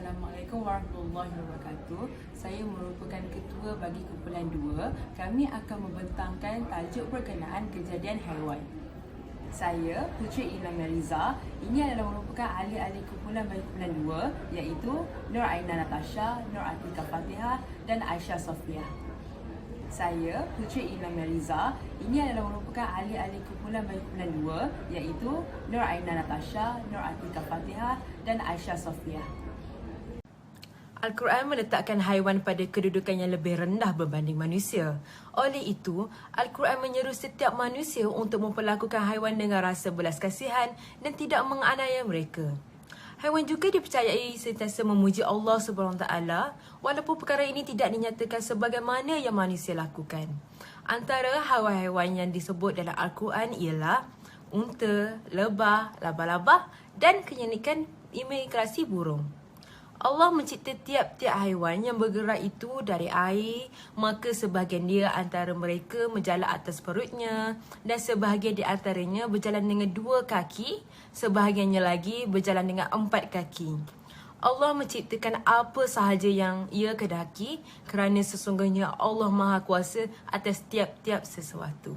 Assalamualaikum warahmatullahi wabarakatuh. Saya merupakan ketua bagi kumpulan 2. Kami akan membentangkan tajuk berkenaan kejadian haiwan. Saya Puteri Ilham Riza. Ini adalah merupakan ahli-ahli kumpulan bagi kumpulan 2, iaitu Nur Aina Natasha, Nur Atika Fatihah dan Aisyah Sofia. Saya Puteri Ilham Riza. Ini adalah merupakan ahli-ahli kumpulan bagi kumpulan 2, iaitu Nur Aina Natasha, Nur Atika Fatihah dan Aisyah Sofia. Al-Quran meletakkan haiwan pada kedudukan yang lebih rendah berbanding manusia. Oleh itu, Al-Quran menyeru setiap manusia untuk memperlakukan haiwan dengan rasa belas kasihan dan tidak menganiaya mereka. Haiwan juga dipercayai sentiasa memuji Allah SWT, walaupun perkara ini tidak dinyatakan sebagaimana yang manusia lakukan. Antara haiwan-haiwan yang disebut dalam Al-Quran ialah unta, lebah, laba-laba dan kenyanikan imigrasi burung. Allah mencipta tiap-tiap haiwan yang bergerak itu dari air, maka sebahagian dia antara mereka menjalan atas perutnya dan sebahagian di antaranya berjalan dengan 2 kaki, sebahagiannya lagi berjalan dengan 4 kaki. Allah menciptakan apa sahaja yang ia kehendaki kerana sesungguhnya Allah Maha Kuasa atas tiap-tiap sesuatu.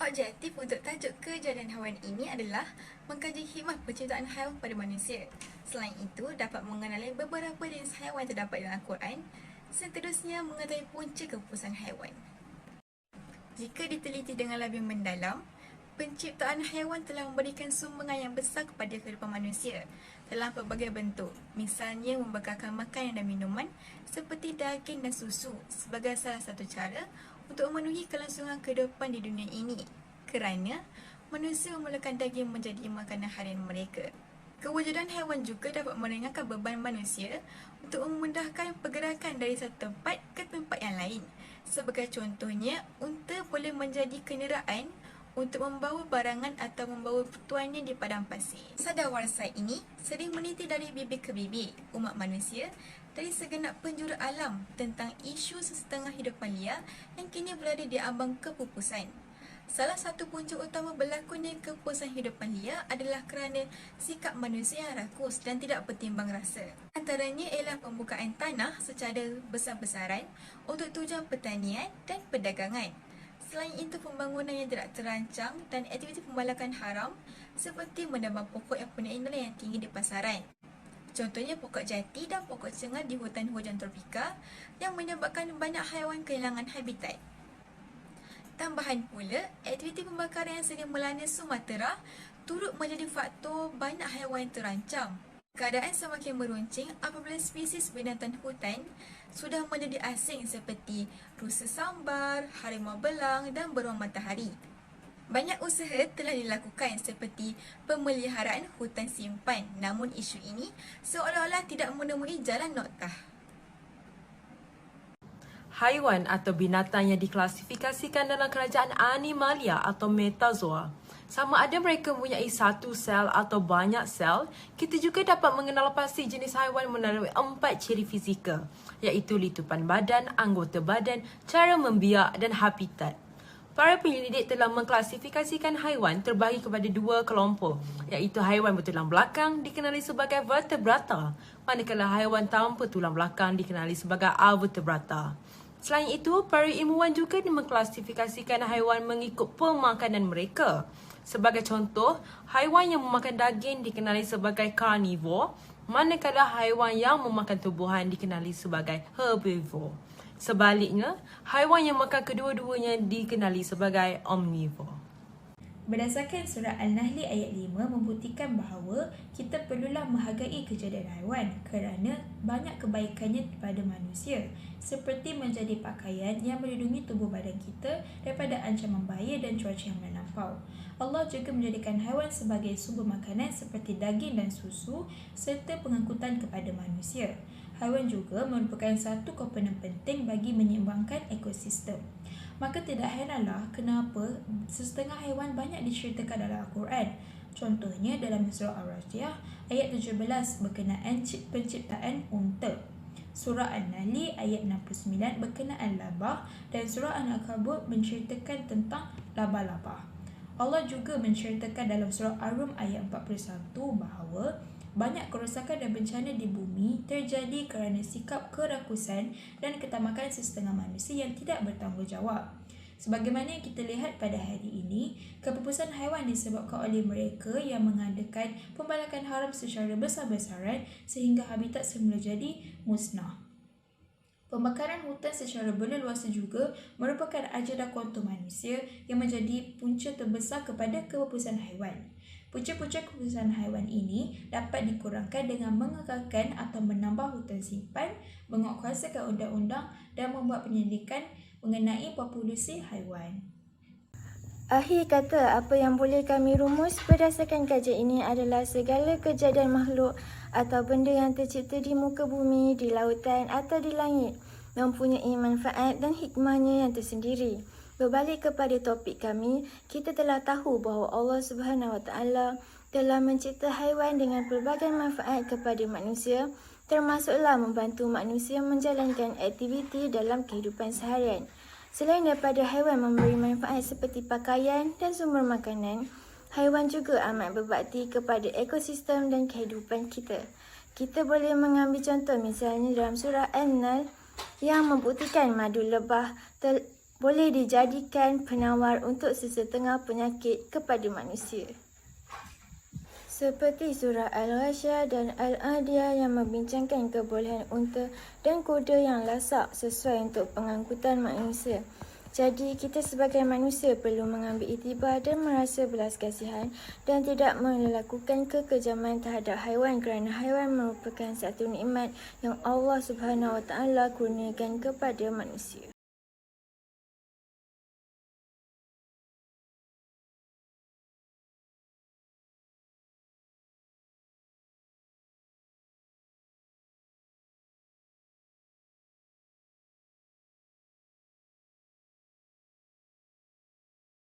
Objektif untuk tajuk kejadian haiwan ini adalah mengkaji hikmah penciptaan haiwan pada manusia. Selain itu, dapat mengenali beberapa jenis haiwan terdapat dalam Al-Quran, seterusnya mengetahui punca keputusan haiwan. Jika diteliti dengan lebih mendalam, penciptaan haiwan telah memberikan sumbangan yang besar kepada kehidupan manusia dalam pelbagai bentuk, misalnya membekalkan makanan dan minuman seperti daging dan susu sebagai salah satu cara untuk memenuhi kelangsungan kehidupan di dunia ini, kerana manusia memerlukan daging menjadi makanan harian mereka. Kewujudan haiwan juga dapat meringankan beban manusia untuk memudahkan pergerakan dari satu tempat ke tempat yang lain. Sebagai contohnya, unta boleh menjadi kenderaan untuk membawa barangan atau membawa tuannya di padang pasir. Sadawarsa ini sering meniti dari bibir ke bibir umat manusia dari segenap penjuru alam tentang isu sesetengah hidupan liar yang kini berada di ambang kepupusan. Salah satu punca utama berlakunya kepupusan hidupan liar adalah kerana sikap manusia yang rakus dan tidak bertimbang rasa. Antaranya ialah pembukaan tanah secara besar-besaran untuk tujuan pertanian dan perdagangan. Selain itu, pembangunan yang tidak terancang dan aktiviti pembalakan haram seperti menebang pokok yang punya nilai yang tinggi di pasaran. Contohnya pokok jati dan pokok cengar di hutan hujan tropika yang menyebabkan banyak haiwan kehilangan habitat. Tambahan pula, aktiviti pembakaran yang sering melanda Sumatera turut menjadi faktor banyak haiwan terancam. Keadaan semakin meruncing apabila spesies binatang hutan sudah menjadi asing seperti rusa sambar, harimau belang dan beruang matahari. Banyak usaha telah dilakukan seperti pemeliharaan hutan simpan, namun isu ini seolah-olah tidak menemui jalan noktah. Haiwan atau binatang yang diklasifikasikan dalam kerajaan Animalia atau Metazoa. Sama ada mereka mempunyai satu sel atau banyak sel, kita juga dapat mengenal pasti jenis haiwan melalui 4 ciri fizikal, iaitu litupan badan, anggota badan, cara membiak dan habitat. Para penyelidik telah mengklasifikasikan haiwan terbahagi kepada 2 kelompok, iaitu haiwan bertulang belakang dikenali sebagai vertebrata, manakala haiwan tanpa tulang belakang dikenali sebagai avertebrata. Selain itu, para ilmuwan juga mengklasifikasikan haiwan mengikut pemakanan mereka. Sebagai contoh, haiwan yang memakan daging dikenali sebagai carnivore, manakala haiwan yang memakan tumbuhan dikenali sebagai herbivore. Sebaliknya, haiwan yang makan kedua-duanya dikenali sebagai omnivore. Berdasarkan surah Al-Nahl ayat 5 membuktikan bahawa kita perlulah menghargai kejadian haiwan kerana banyak kebaikannya kepada manusia, seperti menjadi pakaian yang melindungi tubuh badan kita daripada ancaman bahaya dan cuaca yang melampau. Allah juga menjadikan haiwan sebagai sumber makanan seperti daging dan susu serta pengangkutan kepada manusia. Haiwan juga merupakan satu komponen penting bagi menyeimbangkan ekosistem. Maka tidak heranlah kenapa setengah haiwan banyak diceritakan dalam Al-Quran. Contohnya dalam surah Ar-Rajiyah ayat 17 berkenaan penciptaan unta, surah An-Nahl ayat 69 berkenaan labah dan surah An-Ankabut menceritakan tentang laba-laba. Allah juga menceritakan dalam surah Ar-Rum ayat 41 bahawa Banyak kerosakan dan bencana di bumi terjadi kerana sikap kerakusan dan ketamakan sesetengah manusia yang tidak bertanggungjawab. Sebagaimana yang kita lihat pada hari ini, kepupusan haiwan disebabkan oleh mereka yang mengadakan pembalakan haram secara besar-besaran sehingga habitat semula jadi musnah. Pembakaran hutan secara berleluasa juga merupakan ajaran kuantum manusia yang menjadi punca terbesar kepada kepupusan haiwan. Punca-punca kepupusan haiwan ini dapat dikurangkan dengan mengekalkan atau menambah hutan simpan, menguatkuasakan undang-undang dan membuat penyelidikan mengenai populasi haiwan. Akhir kata, apa yang boleh kami rumus berdasarkan kajian ini adalah segala kejadian makhluk atau benda yang tercipta di muka bumi, di lautan atau di langit mempunyai manfaat dan hikmahnya yang tersendiri. Berbalik kepada topik kami, kita telah tahu bahawa Allah Subhanahu Wa Taala telah mencipta haiwan dengan pelbagai manfaat kepada manusia, termasuklah membantu manusia menjalankan aktiviti dalam kehidupan seharian. Selain daripada haiwan memberi manfaat seperti pakaian dan sumber makanan, haiwan juga amat berbakti kepada ekosistem dan kehidupan kita. Kita boleh mengambil contoh misalnya dalam surah An-Nahl yang membuktikan madu lebah boleh dijadikan penawar untuk sesetengah penyakit kepada manusia. Seperti surah Al-Ghasyiyah dan Al-Adiyah yang membincangkan kebolehan unta dan kuda yang lasak sesuai untuk pengangkutan manusia. Jadi, kita sebagai manusia perlu mengambil iktibar dan merasa belas kasihan dan tidak melakukan kekejaman terhadap haiwan kerana haiwan merupakan satu nikmat yang Allah Subhanahu Wa Taala kurniakan kepada manusia.